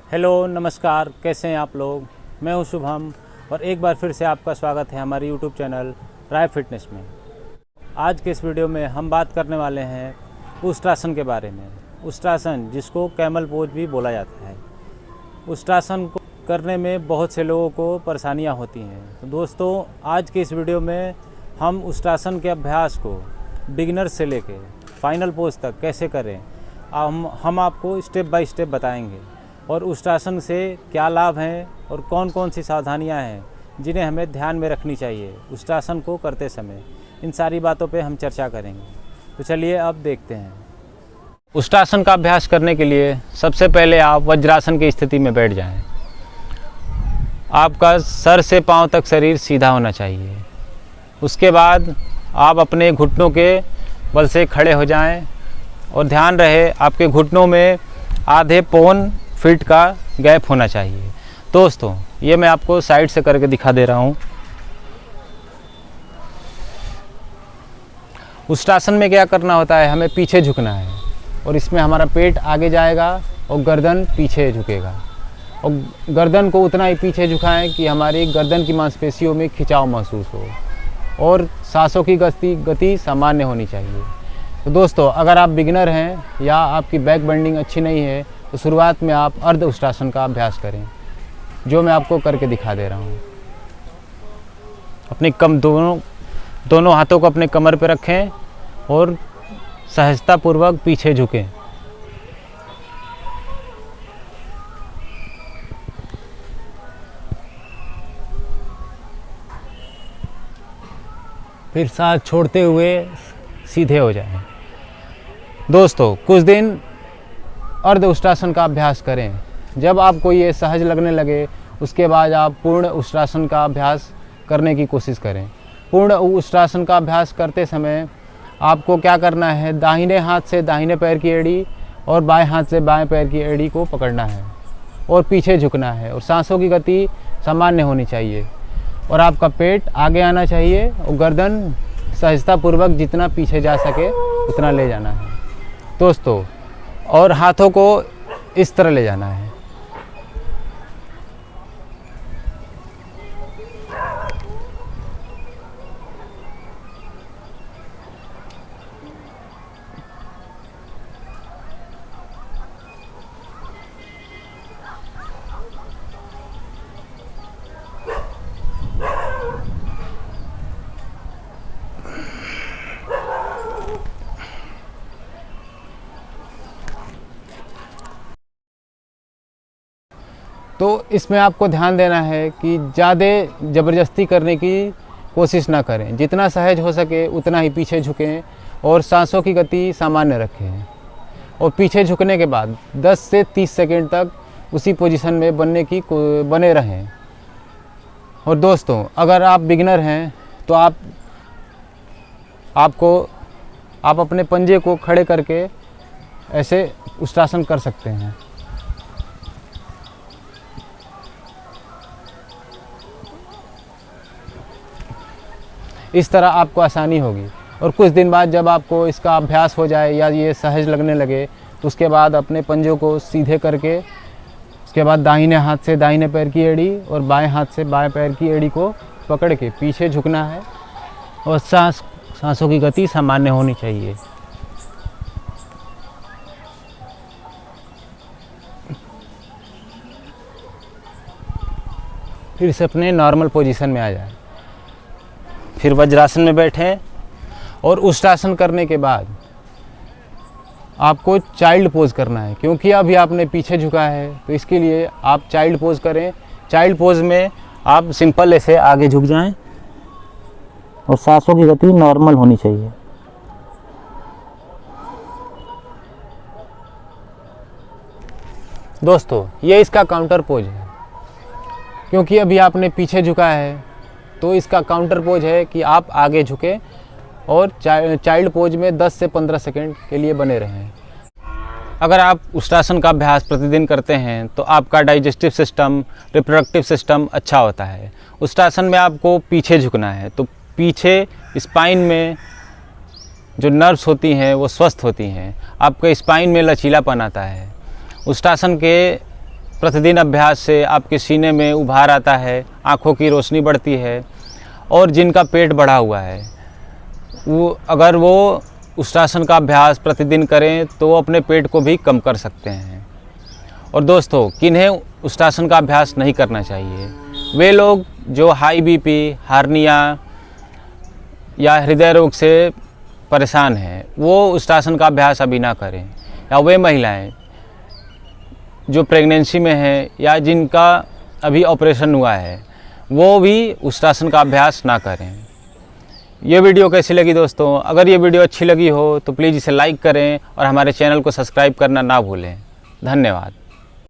Hello नमस्कार, कैसे हैं आप लोग। मैं हूं शुभम और एक बार फिर से आपका स्वागत है हमारे यूट्यूब चैनल राय फिटनेस में। आज के इस वीडियो में हम बात करने वाले हैं उष्ट्रासन के बारे में। उष्ट्रासन जिसको कैमल पोज भी बोला जाता है। उष्ट्रासन को करने में बहुत से लोगों को परेशानियां होती हैं। तो दोस्तों, आज के इस वीडियो में हम उष्ट्रासन के अभ्यास को बिगिनर से लेके फाइनल पोज तक कैसे करें हम आपको स्टेप बाय स्टेप बताएंगे। और उष्ट्रासन से क्या लाभ हैं और कौन कौन सी सावधानियां हैं जिन्हें हमें ध्यान में रखनी चाहिए उष्ट्रासन को करते समय, इन सारी बातों पे हम चर्चा करेंगे। तो चलिए अब देखते हैं। उष्ट्रासन का अभ्यास करने के लिए सबसे पहले आप वज्रासन की स्थिति में बैठ जाएं। आपका सर से पांव तक शरीर सीधा होना चाहिए। उसके बाद आप अपने घुटनों के बल से खड़े हो जाएं और ध्यान रहे आपके घुटनों में आधे पौन फीट का गैप होना चाहिए। दोस्तों, ये मैं आपको साइड से करके दिखा दे रहा हूँ। उष्ट्रासन में क्या करना होता है, हमें पीछे झुकना है और इसमें हमारा पेट आगे जाएगा और गर्दन पीछे झुकेगा। और गर्दन को उतना ही पीछे झुकाएं कि हमारी गर्दन की मांसपेशियों में खिंचाव महसूस हो और सांसों की गति सामान्य होनी चाहिए। तो दोस्तों, अगर आप बिगिनर हैं या आपकी बैक बेंडिंग अच्छी नहीं है तो शुरुआत में आप अर्ध उष्ट्रासन का अभ्यास करें, जो मैं आपको करके दिखा दे रहा हूँ। अपनी दोनों हाथों को अपने कमर पर रखें और सहजतापूर्वक पीछे झुकें। फिर सांस छोड़ते हुए सीधे हो जाएं। दोस्तों, कुछ दिन अर्ध उष्ट्रासन का अभ्यास करें। जब आपको ये सहज लगने लगे उसके बाद आप पूर्ण उष्ट्रासन का अभ्यास करने की कोशिश करें। पूर्ण उष्ट्रासन का अभ्यास करते समय आपको क्या करना है, दाहिने हाथ से दाहिने पैर की एड़ी और बाएं हाथ से बाएं पैर की एड़ी को पकड़ना है और पीछे झुकना है और सांसों की गति सामान्य होनी चाहिए और आपका पेट आगे आना चाहिए और गर्दन सहजतापूर्वक जितना पीछे जा सके उतना ले जाना है दोस्तों। और हाथों को इस तरह ले जाना है। तो इसमें आपको ध्यान देना है कि ज़्यादा ज़बरदस्ती करने की कोशिश ना करें। जितना सहज हो सके उतना ही पीछे झुकें और सांसों की गति सामान्य रखें। और पीछे झुकने के बाद 10 से 30 सेकंड तक उसी पोजीशन में बने रहें। और दोस्तों, अगर आप बिगिनर हैं तो आप अपने पंजे को खड़े करके ऐसे उष्ट्रासन कर सकते हैं। इस तरह आपको आसानी होगी। और कुछ दिन बाद जब आपको इसका अभ्यास हो जाए या ये सहज लगने लगे तो उसके बाद अपने पंजों को सीधे करके उसके बाद दाहिने हाथ से दाहिने पैर की एड़ी और बाएं हाथ से बाएं पैर की एड़ी को पकड़ के पीछे झुकना है और सांसों की गति सामान्य होनी चाहिए। फिर से अपने नॉर्मल पोजीशन में आ जाए। फिर वज्रासन में बैठें और उष्ट्रासन करने के बाद आपको चाइल्ड पोज करना है, क्योंकि अभी आपने पीछे झुका है तो इसके लिए आप चाइल्ड पोज करें। चाइल्ड पोज में आप सिंपल ऐसे आगे झुक जाएं और सांसों की गति नॉर्मल होनी चाहिए। दोस्तों, ये इसका काउंटर पोज है। क्योंकि अभी आपने पीछे झुका है तो इसका काउंटर पोज है कि आप आगे झुकें और चाइल्ड पोज में 10 से 15 सेकंड के लिए बने रहें। अगर आप उष्ट्रासन का अभ्यास प्रतिदिन करते हैं तो आपका डाइजेस्टिव सिस्टम, रिप्रोडक्टिव सिस्टम अच्छा होता है। उष्ट्रासन में आपको पीछे झुकना है तो पीछे स्पाइन में जो नर्व्स होती हैं वो स्वस्थ होती हैं, आपके स्पाइन में लचीलापन आता है। उष्ट्रासन के प्रतिदिन अभ्यास से आपके सीने में उभार आता है, आँखों की रोशनी बढ़ती है, और जिनका पेट बढ़ा हुआ है अगर वो उष्ट्रासन का अभ्यास प्रतिदिन करें तो वो अपने पेट को भी कम कर सकते हैं। और दोस्तों, किन्हें उष्ट्रासन का अभ्यास नहीं करना चाहिए? वे लोग जो हाई बीपी, हार्निया या हृदय रोग से परेशान हैं, वो उष्ट्रासन का अभ्यास अभी ना करें। या वे महिलाएं जो प्रेगनेंसी में हैं या जिनका अभी ऑपरेशन हुआ है, वो भी उष्ट्रासन का अभ्यास ना करें। ये वीडियो कैसी लगी दोस्तों? अगर ये वीडियो अच्छी लगी हो तो प्लीज़ इसे लाइक करें और हमारे चैनल को सब्सक्राइब करना ना भूलें। धन्यवाद।